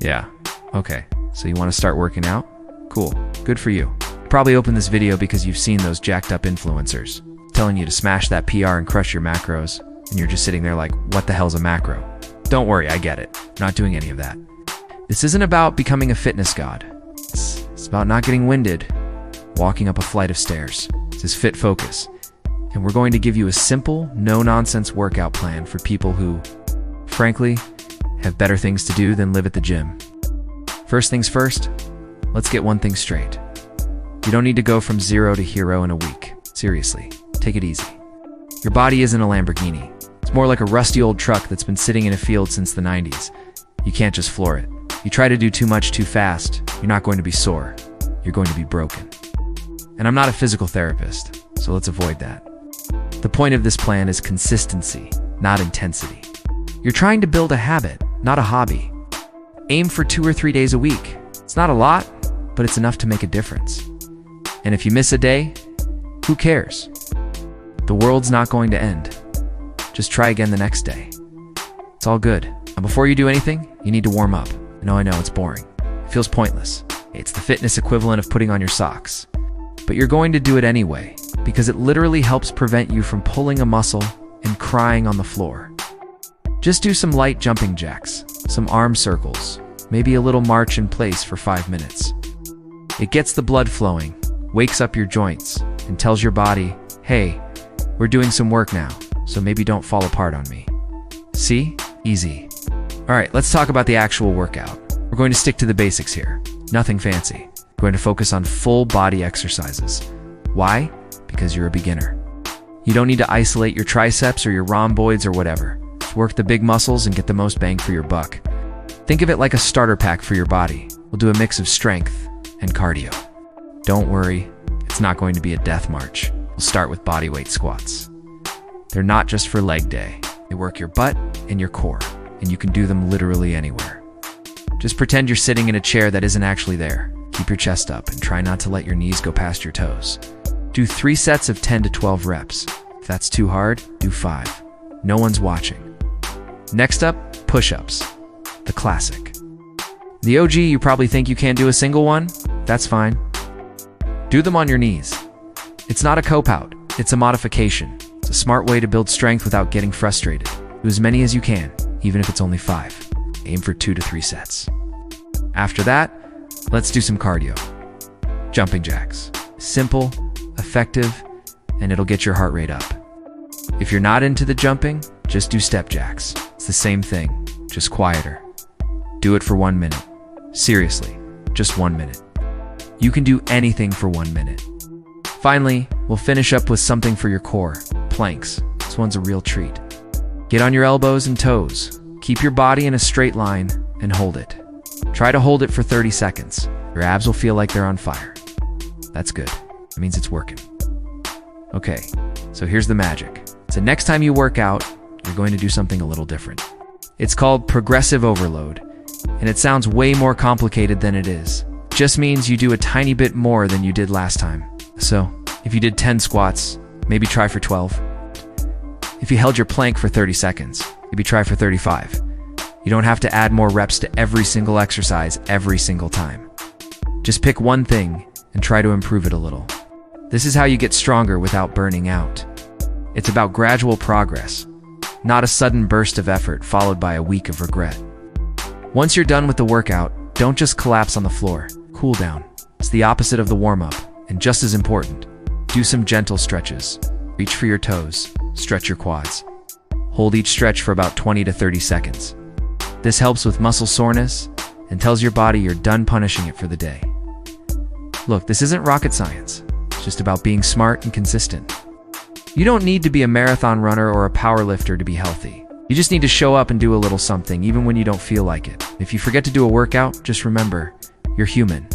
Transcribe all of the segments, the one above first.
Yeah, okay. So you want to start working out? Cool, good for you. Probably opened this video because you've seen those jacked up influencers telling you to smash that PR and crush your macros, and you're just sitting there like, what the hell's a macro? Don't worry, I get it. I'm not doing any of that. This isn't about becoming a fitness god. It's about not getting winded, walking up a flight of stairs. This is FitFocus, and we're going to give you a simple, no-nonsense workout plan for people who, frankly, have better things to do than live at the gym. First things first, let's get one thing straight. You don't need to go from 0 to hero in a week. Seriously, take it easy. Your body isn't a Lamborghini. It's more like a rusty old truck that's been sitting in a field since the 90s. You can't just floor it. You try to do too much too fast, you're not going to be sore. You're going to be broken. And I'm not a physical therapist, so let's avoid that. The point of this plan is consistency, not intensity. You're trying to build a habit, not a hobby. Aim for 2 or 3 days a week. It's not a lot, but it's enough to make a difference. And if you miss a day, who cares? The world's not going to end. Just try again the next day. It's all good. Now, before you do anything, you need to warm up. I know, it's boring. It feels pointless. It's the fitness equivalent of putting on your socks. But you're going to do it anyway, because it literally helps prevent you from pulling a muscle and crying on the floor. Just do some light jumping jacks, some arm circles, maybe a little march in place for 5 minutes. It gets the blood flowing, wakes up your joints, and tells your body, hey, we're doing some work now, so maybe don't fall apart on me. See? Easy. All right, let's talk about the actual workout. We're going to stick to the basics here. Nothing fancy. We're going to focus on full body exercises. Why? Because you're a beginner. You don't need to isolate your triceps or your rhomboids or whatever. Just work the big muscles and get the most bang for your buck. Think of it like a starter pack for your body. We'll do a mix of strength and cardio. Don't worry, it's not going to be a death march. We'll start with bodyweight squats. They're not just for leg day. They work your butt and your core, and you can do them literally anywhere. Just pretend you're sitting in a chair that isn't actually there. Keep your chest up and try not to let your knees go past your toes. Do 3 sets of 10 to 12 reps. If that's too hard, do 5. No one's watching. Next up, push-ups. The classic. The OG, you probably think you can't do a single one? That's fine. Do them on your knees. It's not a cop-out, it's a modification. It's a smart way to build strength without getting frustrated. Do as many as you can, even if it's only 5. Aim for 2 to 3 sets. After that, let's do some cardio. Jumping jacks. Simple, effective, and it'll get your heart rate up. If you're not into the jumping, just do step jacks. It's the same thing, just quieter. Do it for 1 minute. Seriously, just 1 minute. You can do anything for 1 minute. Finally, we'll finish up with something for your core, planks. This one's a real treat. Get on your elbows and toes. Keep your body in a straight line and hold it. Try to hold it for 30 seconds. Your abs will feel like they're on fire. That's good. It means it's working. Okay, so here's the magic. So next time you work out, you're going to do something a little different. It's called progressive overload, and it sounds way more complicated than it is. It just means you do a tiny bit more than you did last time. So, if you did 10 squats, maybe try for 12. If you held your plank for 30 seconds, maybe try for 35. You don't have to add more reps to every single exercise every single time. Just pick one thing and try to improve it a little. This is how you get stronger without burning out. It's about gradual progress, not a sudden burst of effort followed by a week of regret. Once you're done with the workout, don't just collapse on the floor. Cool down. It's the opposite of the warm-up, and just as important, do some gentle stretches. Reach for your toes, stretch your quads. Hold each stretch for about 20 to 30 seconds. This helps with muscle soreness and tells your body you're done punishing it for the day. Look, this isn't rocket science. It's just about being smart and consistent. You don't need to be a marathon runner or a power lifter to be healthy. You just need to show up and do a little something, even when you don't feel like it. If you forget to do a workout, just remember, you're human.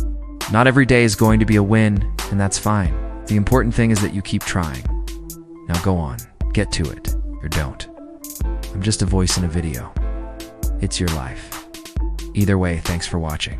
Not every day is going to be a win, and that's fine. The important thing is that you keep trying. Now go on, get to it, or don't. I'm just a voice in a video. It's your life. Either way, thanks for watching.